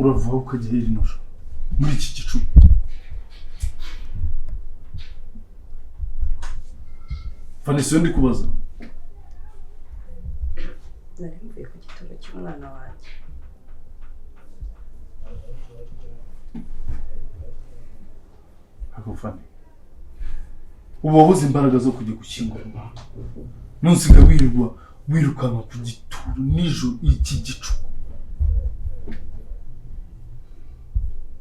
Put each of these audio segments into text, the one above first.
urava ukagera ino joro muri iki gicuku. Vanessa ndi kubaza. Nari mvuye ku gituro cy'umwana wanjye. Akufane. Ubu wabuze imbaraga zo kujya gushyingura umwana. Nunsiga wirukanka ku gituro nijoro iki gicuku.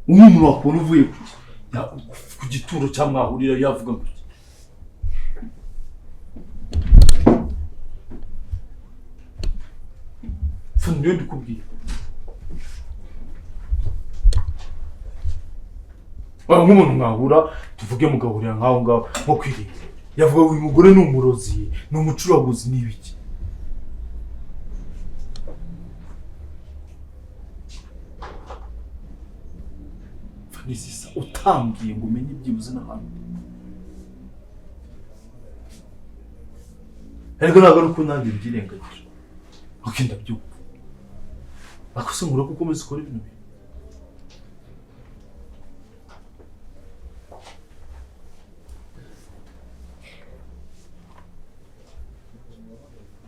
Umuntu wakubona uvuye ku gituro cyamwahurira yavuga ngo Fundiyo ndikubwira. Nk'umuntu mwahura tuvuge mugahurira nkaho ngaho nko kwirinda. Yavuga uyu mugore ni umurozi, ni umucuraguzi n'ibiki. Vanessa utambwiye ngo umenye ibyibuze n'ahantu. Ariko ntabwo ari uko nanjye byirengagije. Okay, ndabyumva. Ako se nkura kuko ukomeza ukora ibintu bibi.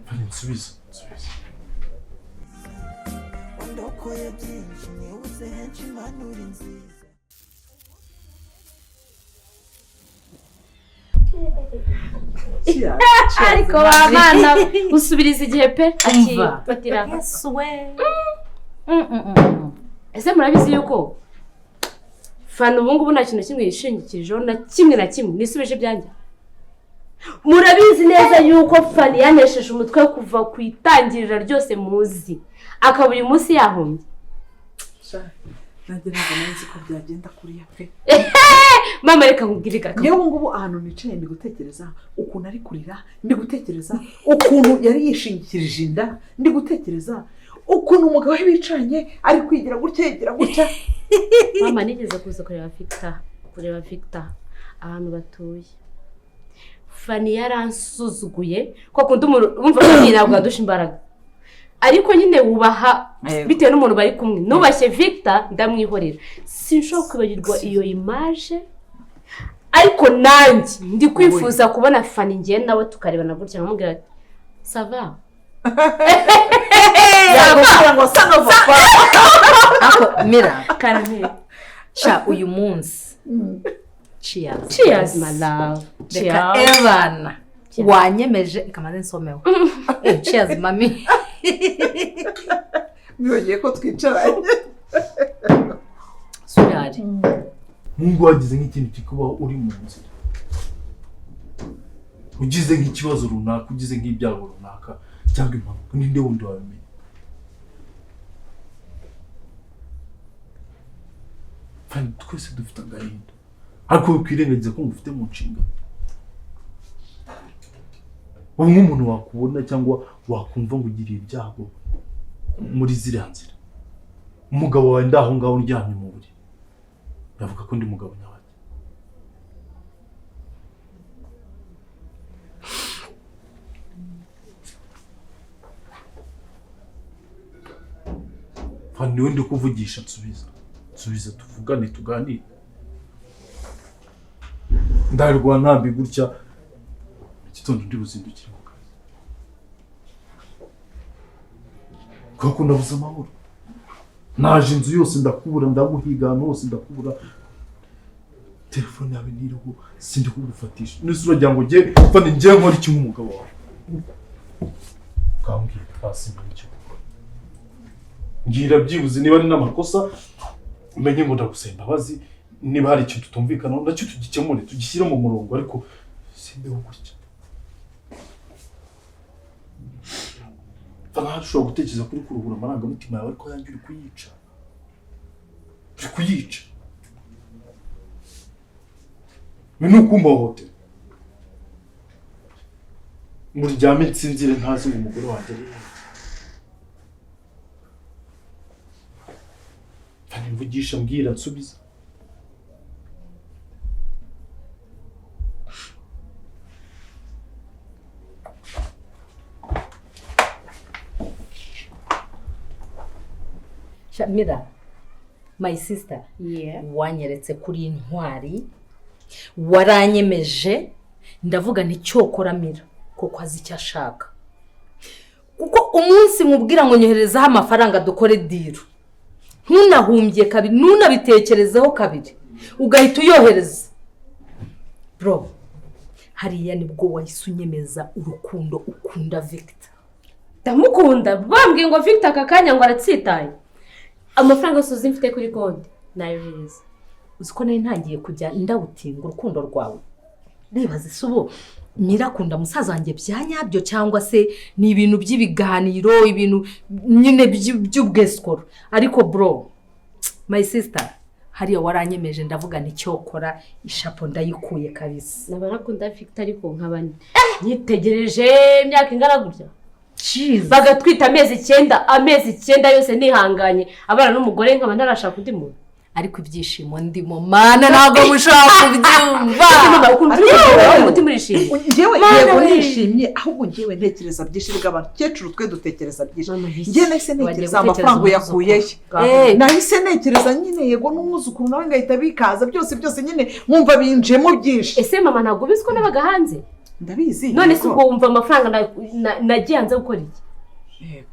Bari nsubiza. Ndokoye byinshi nibuze henshi impanuro nziza. Ariko bamana usubiriza igihe pe akifatira. Ese murabizi yuko Fana ubu ngubu nta kintu kimwe yishingikirijeho na kimwe nisubije ibyanjye. Murabizi neza yuko Fana yanesheje umutwe kuva ku itangirira ryose muzi akaba uyu munsi yahombye. Nageraga nzi ko byagenda kuriya pe. Mama reka nkubwire kaka. Yewe ngubu ahantu nicaye ndi gutekereza ukuntu ari kurira, ndi gutekereza ukuntu yari yishingikirije inda, ndi gutekereza ukuntu umugabo we bicanye ari kwigira gutya yigira gutya. Mama nigeze kuza kureba Victor ahantu batuye. Fani yaransuzuguye ko kundi umva ko ntabwo adusha imbaraga. Ariko nyine wubaha bitewe n'umuntu bari kumwe. Nubashye Victor ndamwihorera. Sinshobora kwibagirwa iyo image. Ariko nanjye ndi kwifuza kubona Fani ngiye nawe tukarebana gutya nkamubwira ati sava. Yagushira ngo sanga papa. Ako mira Karame. cha uyu munsi. Cheers my love. Reka Evan wanyemeje ikamaze nsomeho. Cheers mami. Mwongeye ko twicaranye. Surari. Mungu wagize nk'ikintu kikubaho uri mu nzira. Ugize nk'ikibazo runaka, ugize nk'ibyago runaka cyangwa impanuka ninde wundi wabimenya. Kandi twese dufite agahinda. Ariko ukwirengagiza ko ngufite mu nshingano. Ubu nk'umuntu wakubona cyangwa wakumva ngo ugiriye ibyago muri ziriya nzira. Umugabo wawe ndaho ngaho uryamye mu buriri. Yavuga ko ndi mugabo nyabaki. Fani niwe ndi kuvugisha nsubiza tuvugane tuganire. Ndarwa ntambi gutya igitondo ndi buzindukire mu kazi. Kuko ndabuze amahoro. Naje inzu yose ndakubura ndaguhiga hano hose ndakubura. Telefone yawe niriho sindi kugufatisha. Nisura rya ngo Fani ngiye nkora iki nk'umugabo wawe. Kambwira hasi n'icyo. Ngira byibuze niba ari n'amakosa umenye ngo ndagusaba imbabazi. Niba hari ikintu tutumvikana ndacyo tugikemure tugishyire mu murongo ariko simbeho gutya. Fana ushobora gutekereza kuri kuruhura amarangamutima yawe ariko yanjye uri kuyica. Ni ukumbahohotera. Muryame nsinzire ntazi ngo umugore wanjye ari hehe. Fana mvugisha mbwira nsubiza. Mira my sister Yeah. wanyeretse kuri intwari waranyemeje ndavuga nticyokora mira kuko azi icyo ashaka kuko umunsi mubwira ngo nyoherezaho amafaranga dukore diro ntunahumbye kabiri ntunabitekerezeho kabiri ugahita uyohereza bro hariya nibwo wahise unyemeza urukundo ukunda Victor. ndamukunda bambwiye ngo Victor aka kanya ngo aratsitaye amafaranga yose mfite kuri konti nayohereza. uzi ko nari ntangiye kujya ndawutinga urukundo rwawe nibaza ese ubu mirakunda musaza wanjye bya nyabyo cyangwa se ni ibintu by'ibiganiro ibintu nyine by'ubwesukoro ariko bro my sister hariya waranyemeje ndavuga nticyokora ishapo ndayikuye kabisa. nabarakunda Victor ariko nk'abandi nyitegereje imyaka ingana gutya Jesus. bagatwita amezi 9 yose nihanganye abana n'umugore nkaba ntarashaka undi muntu ariko ibyishimo ndimo mana ntabwo mushaka kubyumva mama ukunze umutima urishimye njyewe yego nishimye ahubwo njyewe ntekereza byinshi bw'abantu kecuru twe dutekereza byinshi njye nahise ntekereza amafaranga yakuyehe nahise ntekereza nyine yego n'umwuzukuru nawe ngahita bikaza byose nyine nkumva binjemo byinshi. ese mama ntabwo ubizi ko nabaga hanze ndabizi none se ubwo wumva amafaranga nagiye hanze gukora iki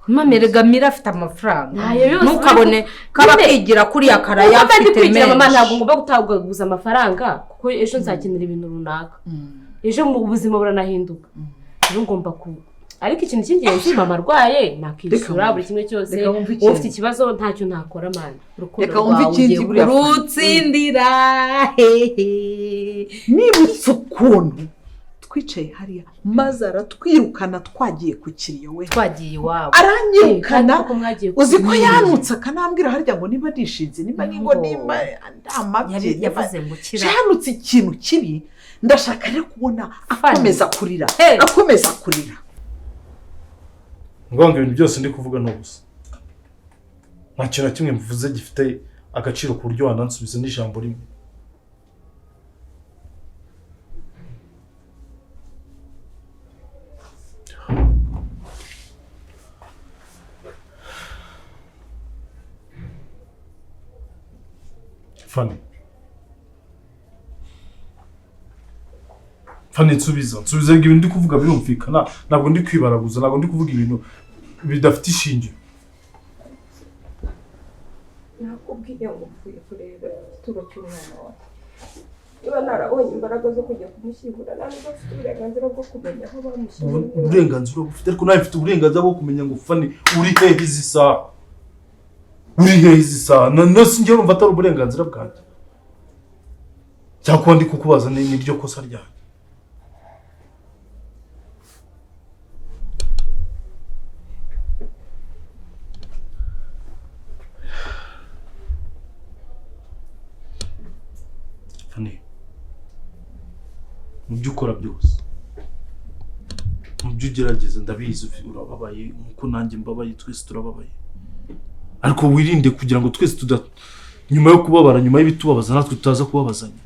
mamerega mira afite amafaranga Ntayo yose ntukabone kaba kwigira kuri akaraya afite menshi mama ntabwo menshi ngomba gutaguza amafaranga kuko ejo nzakenera ibintu runaka ejo mu buzima buranahinduka rero ngomba ku ariko ikintu cy'ingenzi mama arwaye nakishyura buri kimwe cyose ufite ikibazo ntacyo ntakora mani reka wumve ikindi buriya rutsindira nibutse ukuntu twicaye hariya maze aratwirukana twagiye ku kiriyo we twagiye iwabo aranyirukana kuko mwagiye uzi ko yanutse akanambwira harya ngo niba nishinze niba ningo nimba ndamabye yavuze ngo kira yanutse ikintu kibi ndashaka rero kubona akomeza kurira akomeza kurira ngo ibintu byose ndi kuvuga no gusa nta kintu na kimwe mvuze gifite agaciro ku buryo wanansubiza n'ijambo rimwe. Fanny nsubiza ngo ibintu ndi kuvuga birumvikana ntabwo ndi kwibaraguza ntabwo ndi kuvuga ibintu bidafite ishingiro. nakubwiye ngo mvuye kureba igituro cy'umwana wawe niba narabonye imbaraga zo kujya kumushyingura ntabwo bafite uburenganzira bwo kumenya aho bamushyinguye. Uburenganzira bufite ariko nawe mfite uburenganzira bwo kumenya ngo Fanny uri hehe izi saha na sinjye urumva atari uburenganzira bwanjye cyangwa ndi kukubaza n'iryo kosa ryanjye. mu byo ukora byose mu byo ugerageza ndabizi urababaye nkuko nanjye mbabaye twese turababaye ariko wirinde kugira ngo twese nyuma yo kubabara nyuma y'ibitubabaza natwe tutaza kubabazanya.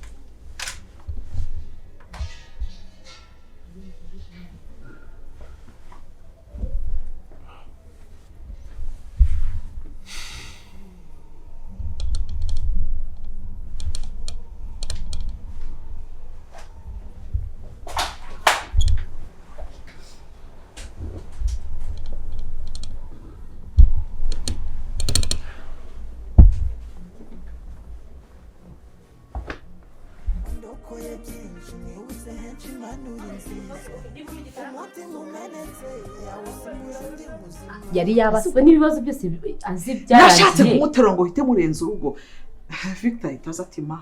yari yabaswe n'ibibazo byose azi nashatse byarangiye kumuterura ngo uhite murenza urugo Victor itaza ati ma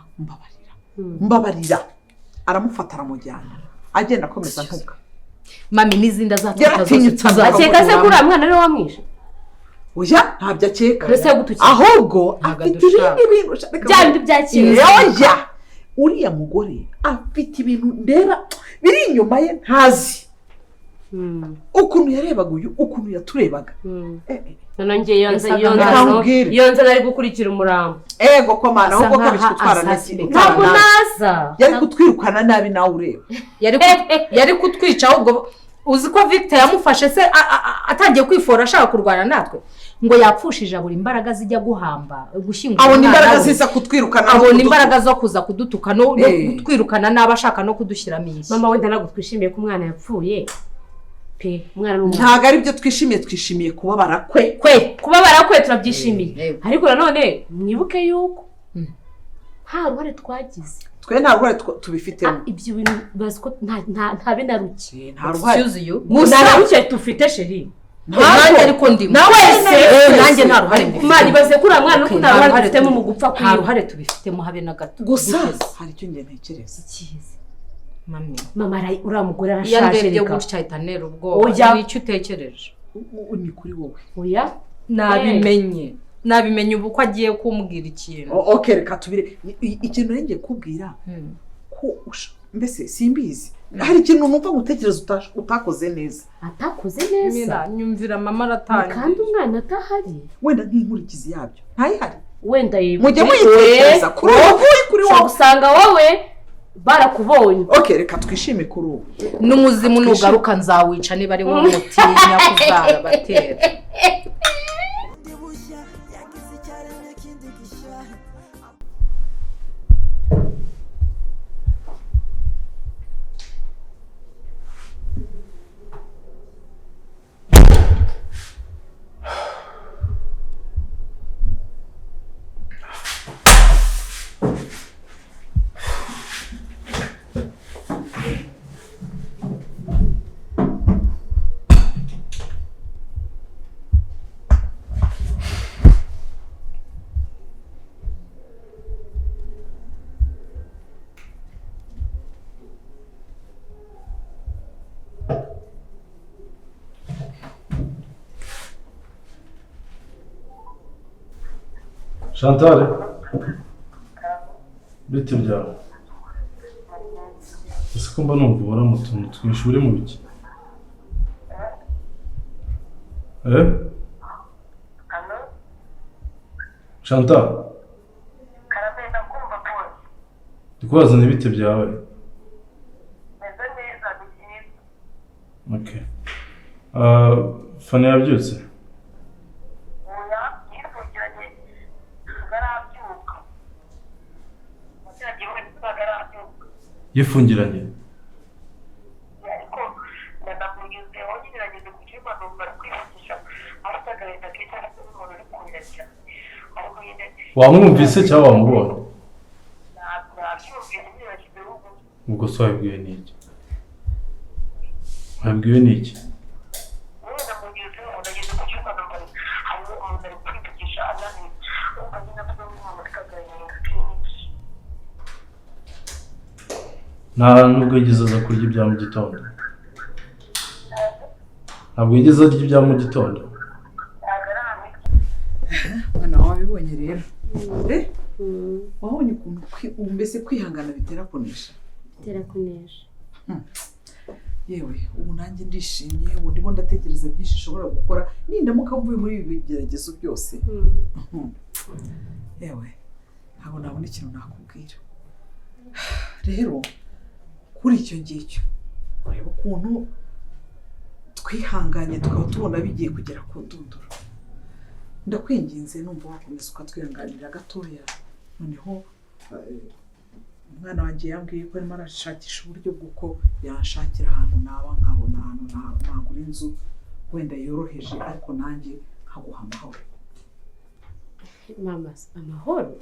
mbabarira aramufata aramujyana agenda akomeza ntuka mami n'izindi azatuka Yaratinyutse zose akeka se kuri uriya mwana ari wamwishe oya ntabyo akeka mbese yagutukije ahubwo Ntabwo afite adushaka. ibindi bintu bya bindi bya kera oya uriya mugore afite ibintu ndeba biri inyuma ye ntazi ukuntu yarebaga uyu ukuntu yaturebaga none ngiye Nkambwire. yonze ari gukurikira umurambo ego ko mana ahubwo Asa kabiri nkaho kutwara asasibe. naki ntabwo naza yari kutwirukana nabi nawe ureba yari kutwica ahubwo uzi ko Victor yamufashe se atangiye kwifora ashaka kurwana natwe ngo yapfushije abura imbaraga zijya guhamba gushyingura abona imbaraga ziza kutwirukana abona imbaraga zo kuza kudutuka no kutwirukana n'abashaka no kudushyiramo iki mama wenda ntabwo twishimiye ko umwana yapfuye pe umwana n'umwana ntabwo ari byo twishimiye kubabara kubabara kwe turabyishimiye ariko nanone mwibuke yuko nta ruhare twagize twe nta ruhare tubifitemo ibyo bintu bazi ko nta binaruke nta ruhare nta ruke dufite sheri nanjye ariko ndimo na wese nanjye nta ruhare mbifite mwana ibaze kuri uwo mwana uko nta ruhare dufitemo mu gupfa nta ruhare tubifitemo habe na gato gusa hari icyo njye ntekereza ikizi mama uriya mugore arashaje yandebye gutya ahita antera ubwoba nicyo utekereje ni kuri wowe oya nabimenye ubu ko agiye kumbwira ikintu okay reka tubire ikintu ngiye kubwira ko mbese simbizi hari ikintu numva gutekereza utakoze neza atakoze neza nyumvira mama aratangiye kandi umwana atahari wenda nk'inkurikizi yabyo ntayihari wenda mujye muyitekereza kuri wowe usanga wowe barakubonye okay reka twishime kuri ubu n'umuzimu nugaruka nzawica niba ari wowe mutinya kuzabatera Chantal bite byawe ese ko mba numva ubora mu tuntu twinshi uri mu biki Chantal ndikubazana ibite byawe okay Fani yabyutse yifungiranye wamwumvise cyangwa wamubonye ubwo se wabibwiwe n'iki nta nubwo yigeze aza kurya ibya mu gitondo ntabwo yigeze arya ibya mu gitondo mwana wabibonye rero wabonye ukuntu mbese kwihangana bitera kunesha yewe ubu nanjye ndishimye ubu ndimo ndatekereza byinshi nshobora gukora nindamuka mvuye muri ibi bigeragezo byose yewe ntabwo nabona ikintu nakubwira rero kuri icyo ngicyo ureba ukuntu twihanganye tukaba tubona bigiye kugera ku ndunduro ndakwinginze numva wakomeza ukatwihanganira gatoya noneho umwana wanjye yambwiye ko arimo arashakisha uburyo bw'uko yanshakira ahantu naba nkabona ahantu nagura inzu wenda yoroheje ariko nanjye nkaguha amahoro mama amahoro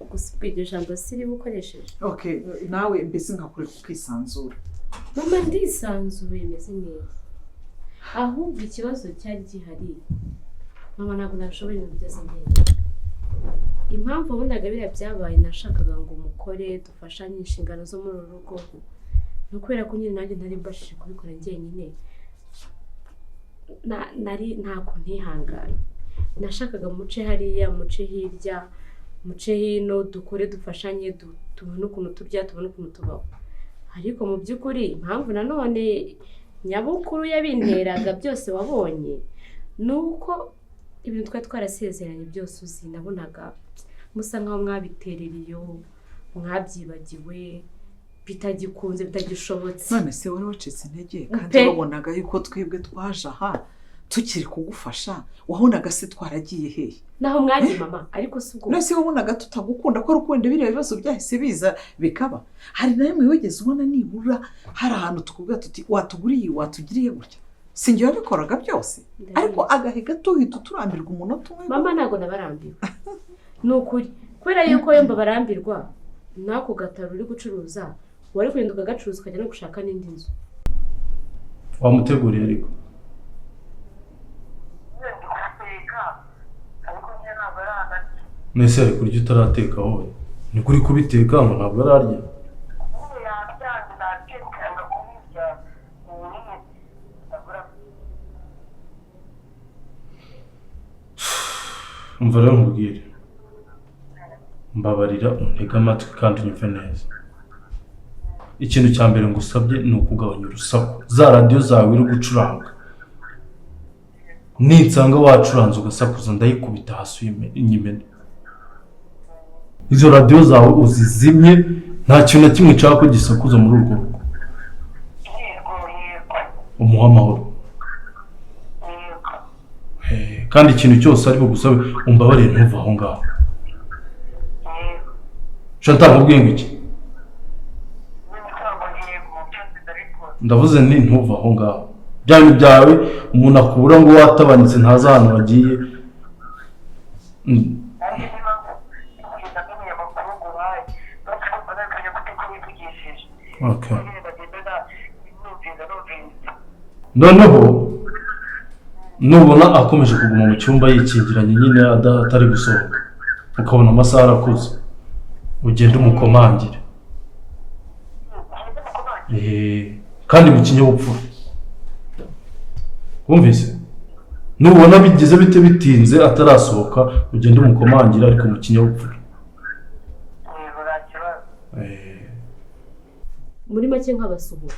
gusa iryo jambo siri bukoresheje okay nawe mbese nkakureka ukisanzura mama ndisanzuye meze neza ahubwo ikibazo cyari gihari mama ntabwo nashoboye ibintu byose ngenda impamvu wabonaga biriya byabaye nashakaga ngo umukore dufashanye inshingano zo muri uru rugo ni ukubera ko nyine nanjye ntari mbashije kubikora njyenyine ntabwo ntihangane nashakaga muce hariya muce hirya muce hino dukore dufashanye tubone ukuntu turya tubone ukuntu tubaho ariko mu by'ukuri impamvu nanone nyabukuru yabinteraga byose wabonye ni uko ibintu twari twarasezeranye byose uzi nabonaga musa nkaho mwabiterera iyo mwabyibagiwe bitagikunze bitagishobotse. none se wari wacitse intege kandi wabonaga yuko twebwe twaje aha tukiri kugufasha wabonaga se twaragiye hehe naho mwagiye mama ariko si ubwo none se wabonaga tutagukunda ko rukundo biriya bibazo byahise biza bikaba hari na rimwe wigeze ubona nibura hari ahantu tukubwira tuti watuguriye watugiriye gutya sinjye wabikoraga byose ariko agahe gato uhita turambirwa umunota umwe mama ntabwo nabarambiwe ni ukuri kubera yuko yomba barambirwa nako gataro uri gucuruza wari kugenda ukagacuruza ukajya no gushaka n'indi nzu wamuteguriye ariko nese ari kurya utarateka wowe ni kuri kubiteka ngo ntabwo ararya umva rero nkubwire mbabarira untege amatwi kandi unyumve neza ikintu cya mbere ngusabye ni ukugabanya urusaku za radiyo zawe uri gucuranga ninsanga wacuranze ugasakuza ndayikubita hasi inyimene izo radiyo zawe uzizimye nta kintu na kimwe nshaka ko gisakuza muri urwo rugo umuha amahoro kandi ikintu cyose ari bugusabe umbabarire ntuva aho ngaho Chantal nkubwiye ngo iki ndavuze nti ntuva aho ngaho bya bintu byawe umuntu akubura ngo watabanitse ntazi ahantu wagiye okay. noneho nubona akomeje kuguma mu cyumba yikingiranye nyine atari gusohoka ukabona amasaha arakuze ugenda umukomangire kandi mu kinyabupfura wumvise nubona bigize bite bitinze atarasohoka ugenda umukomangire ariko mu kinyabupfura muri make nk'abasuhura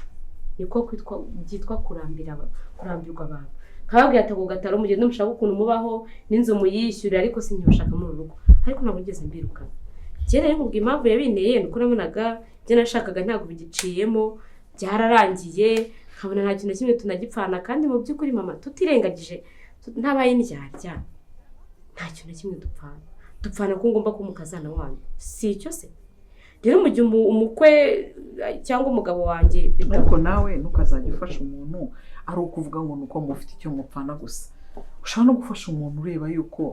niko byitwa kurambirwa abantu nkababwira ati ako gataro mugende mushaka ukuntu mubaho n'inzu muyishyurira ariko sinkibashaka muri urugo ariko ntabwo ngeze mbirukana kera rero nkubwo impamvu yabinteye nuko nabonaga ibyo nashakaga ntabwo bigiciyemo byararangiye nkabona nta kintu na kimwe tunagipfana kandi mu by'ukuri mama tutirengagije ntabaye ndyarya nta kintu na kimwe dupfana ko ngomba kuba umukazana wanyu si icyo se rero mu gihe umukwe cyangwa umugabo wanjye ariko nawe ntukazajya ufasha umuntu ari ukuvuga ngo nuko mufite icyo mupfana gusa ushobora no gufasha umuntu ureba yuko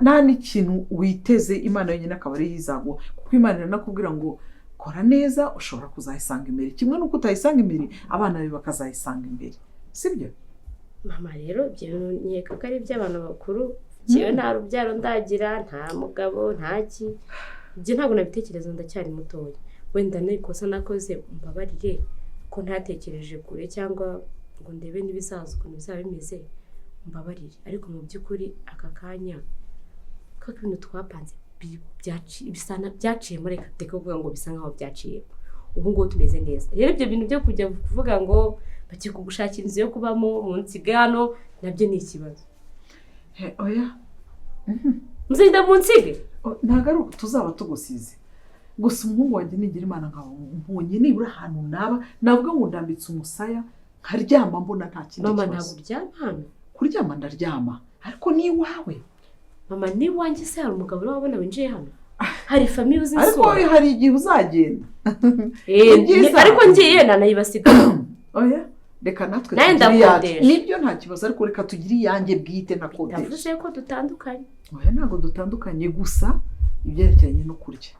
nta n'ikintu witeze imana yonyine akaba ari yizagwa kuko imana iranakubwira ngo kora neza ushobora kuzayisanga imbere kimwe nuko utayisanga imbere abana be bakazayisanga imbere sibyo mama rero ibyo nkeka ko ari iby'abantu bakuru njyewe nta rubyaro ndagira nta mugabo ntaki ibyo ntabwo nabitekereza ndacyari mutoya wenda n'ikosa nakoze mbabarire ko ntatekereje kure cyangwa ngo ndebe n'ibizaza ukuntu bizaba bimeze mbabarire ariko mu by'ukuri aka kanya ko ibintu twapanze byaciyemo reka teka kuvuga ngo bisa nkaho byaciyemo ubu ngubu tumeze neza rero ibyo bintu byo kujya kuvuga ngo bagiye kugushakira inzu yo kubamo mu nsige hano nabyo ni ikibazo oya muzagenda mu nsige ntabwo ari uko tuzaba tugusize gusa umuhungu wanjye nigira imana nkaba mbonye nibura ahantu navuga ngo ndambitse umusaya nkaryama mbona nta kindi kibazo mama ntabwo uryama hano kuryama ndaryama ariko ni iwawe mama ni iwanjye se hari umugabo uri wabona winjiye hano hari famiye uzi ariko hari igihe uzagenda ariko ngiye nanayibasiga oya reka natwe tugire nibyo nta kibazo ariko reka tugire iyanjye bwite nakodesha ndavuze ko dutandukanye oya ntabwo dutandukanye gusa ibyerekeranye no kurya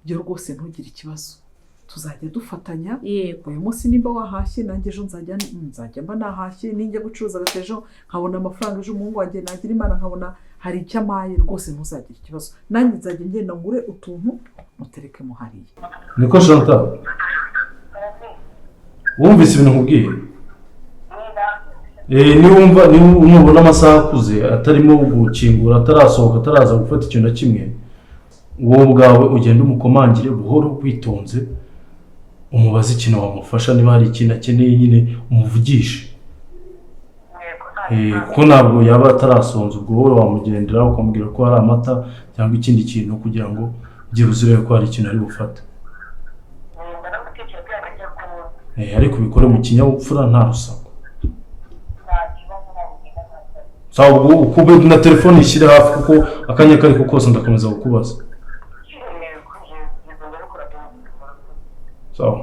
byo rwose ntugire ikibazo tuzajya dufatanya uyu munsi nimba wahashye nanjye ejo nzajya mba nahashye ninjya gucuruza agatejo nkabona amafaranga ejo umuhungu wanjye nagira imana nkabona hari icyo amaye rwose ntuzagire ikibazo nanjye nzajya ngenda ngure utuntu mutereke muhariye niko Chantal wumvise ibintu nkubwiye nubona amasaha akuze atarimo gukingura atarasohoka ataraza gufata ikintu na kimwe wowe ubwawe ugenda umukomangire buhoro witonze umubaze ikintu wamufasha niba hari ikintu akeneye nyine umuvugishe kuko ntabwo yaba atarasonza ubwo wowe wamugendera ukamubwira ko hari amata cyangwa ikindi kintu kugira ngo byibuze urebe ko hari ikintu ari bufate ariko ubikore mu kinyabupfura nta rusaku. Sawa ukube na telefone ishyire hafi kuko akanya kari ko kose ndakomeza kukubaza. Sawa.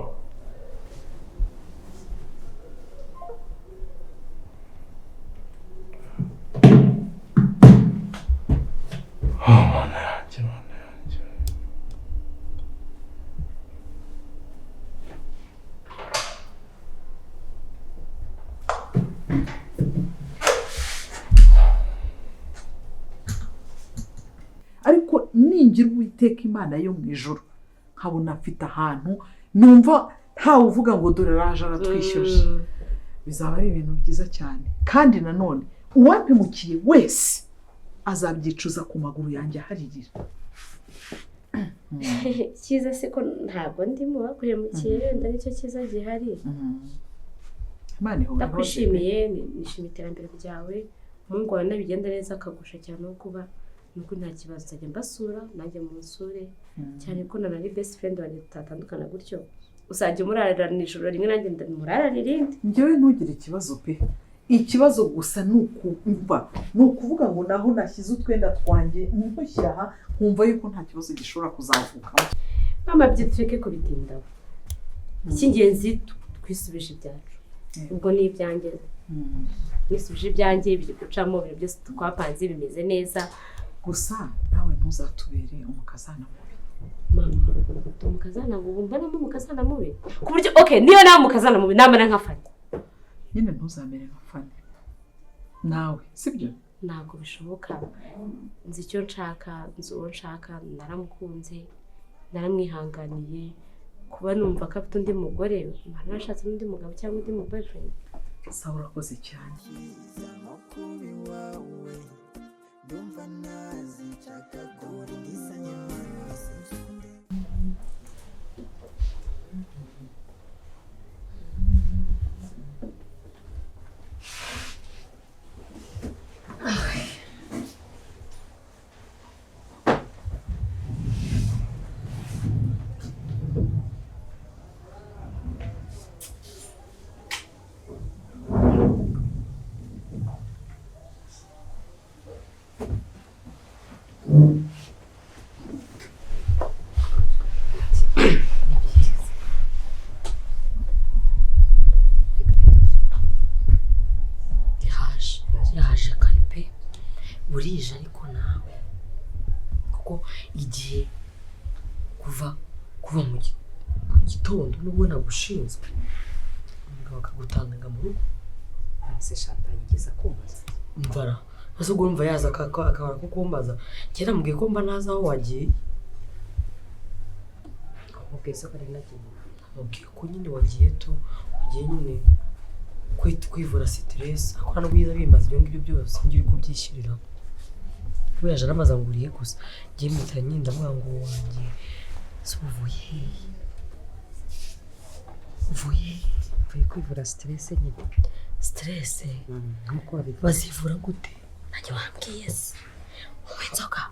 ariko ningira Uwiteka Imana yo mu ijuru nkabona afite ahantu numva ntawe uvuga ngo dore raje aratwishyuje, bizaba ari ibintu byiza cyane. Kandi nanone uwampemukiye wese azabyicuza ku maguru yanjye aharirira. Cyiza se ko ntabwo ndimo bakuhemukiye, wenda nicyo cyiza gihari. Ndakwishimiye, nishimiye iterambere ryawe. Mungu wawe nabigenda neza akagusha cyane no kuba nuko nta kibazo nzajya mbasura nanjye mu nsure cyane ko nari best friend wanjye tutatandukana gutyo. Usajya umurarira nijoro rimwe nanjye ndamurarira irindi. Njyewe ntugire ikibazo pe. Ikibazo gusa nukuvuga ngo naho nashyize utwenda twanjye ntushyira aha nkumva yuko nta kibazo gishobora kuzavukamo. Mama byitureke kubitinda. Icy'ingenzi twisubije ibyacu. Ubwo ni ibyanjye. Nisubije ibyanjye biri gucamo ibintu byose twapanze bimeze neza. Gusa nawe ntuzatubere umukazana mubi. Mama, umukazana mubi mbana umukazana mubi. Ku buryo niyo nawe umukazana mubi namara nkafata. Nyine ntuzamere nkafane. Nawe sibyo? Ntabwo bishoboka. Nzi icyo nshaka, nzi uwo nshaka, naramukunze, naramwihanganiye. Kuba numva ko afite undi mugore, nashatse n'undi mugabo cyangwa undi boyfriend. Sawa urakoze cyane. Ndumva nazi nshaka kuringiza nyamara sinsunde. yaje karipe burije ariko nawe kuko igihe kuva mu gitondo nubwo nagushinzwe umugabo akagutanga mu rugo se shanta yigeza kumbaza mvara ese ubwo urumva yaza akabara kukumbaza kera mbwiye ko mba naza aho wagiye ubwo se ko ari nagiye mubwiye ko nyine wagiye nyine kwivura stress akora no bwiza bimbaza ibyo ngibyo byose ngiri kubyishyirira we yaje aramaza nguriye gusa ngiye mpita nyinda mwango wanjye suvuye kwivura stress nyine stress nkuko bazivura gute najye wambwiye se unywa inzoga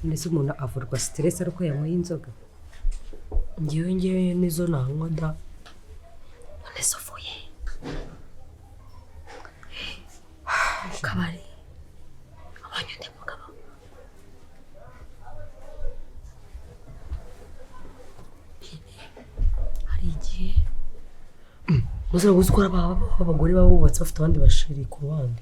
ndetse umuntu avurwa stress ariko yanyweye inzoga ngewe nizo nanywa da none sofuye kabari abanye ndi mugabo hari igihe muzira gukora abagore babubatse bafite abandi bashiri ku ruhande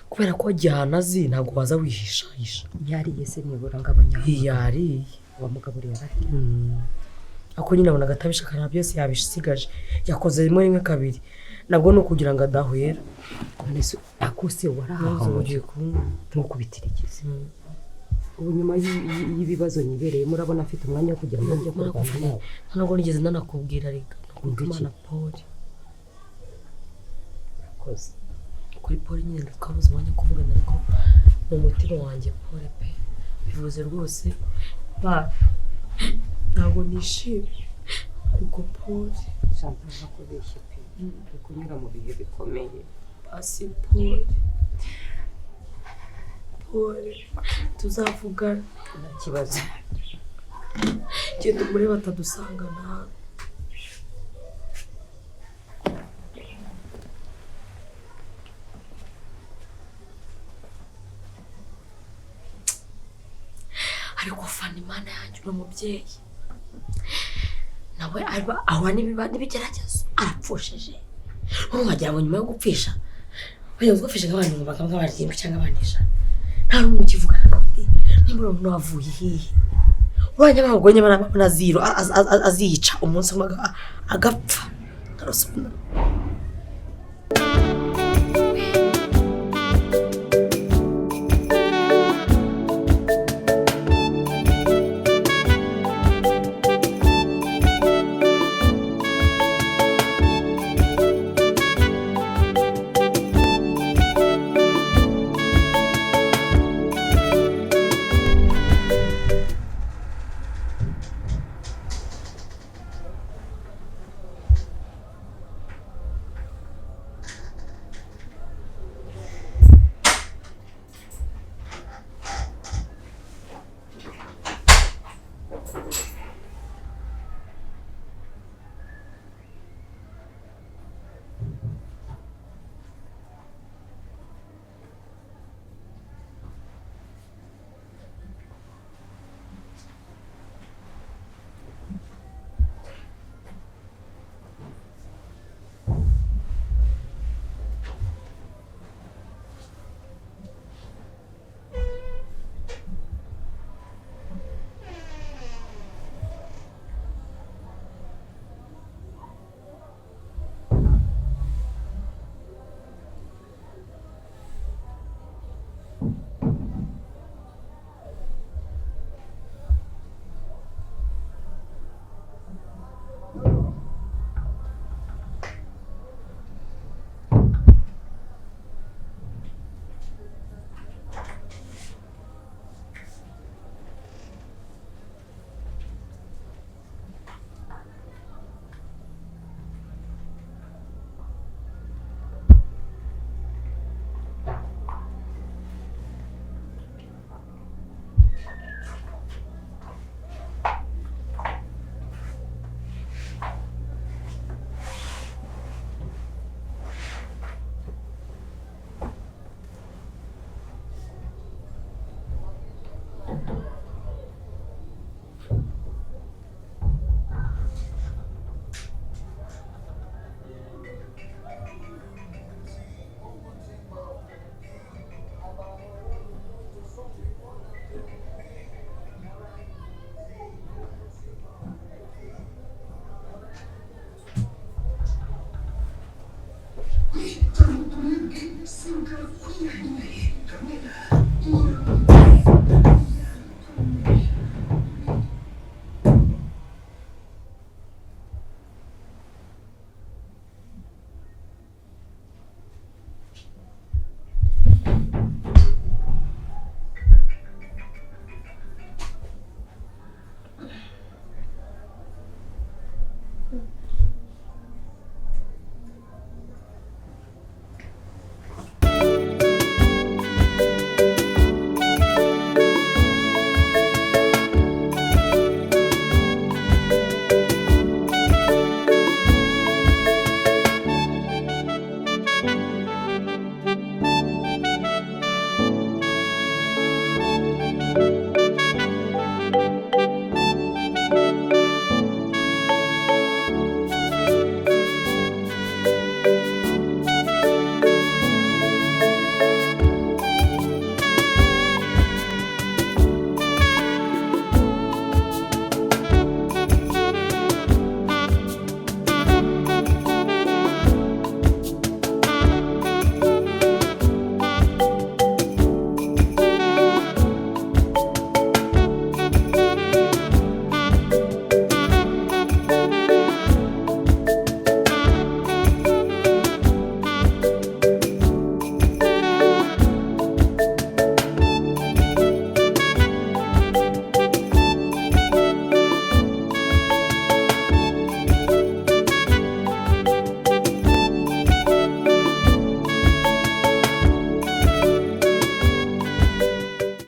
kubera ko jyanazi ntabwo waza wihishahisha yariye se nibura ngabanyamaguru yariye wamugaburiye bari ako nyine abonaga atabishakana byose yabisigaje yakoze rimwe kabiri nabwo no kugira ngo adahwera none se akose warahahoje ntukubitirikize ubu nyuma y'ibibazo nibereye murabona afite umwanya wo kugira ngo njye kurwanya ntabwo nigeze nanakubwira reka kumana Paul koze kuri Paul nyine ndakabuze umwanya kuvugana ariko mu mutima wanjye Paul pe bivuze rwose ntabwo nishimye ariko Paul shanta kubeshya pe kunyura mu bihe bikomeye basi Paul tuzavugana nta kibazo. genda umurebe atadusangana. ariko Fani Imana yanjye uri umubyeyi nawe ahura n'ibigeragezo arapfushije ntuwagira ngo nyuma yo gupfisha bajya gupfisha nk'abantu ngo bakaba nk'abarindwi cyangwa abanisha nta n'umwe ukivugana n'undi niba umuntu wavuye hehe uranya bagoye na zero aziyica umunsi umwe agapfa arasubira. Some kind of queen.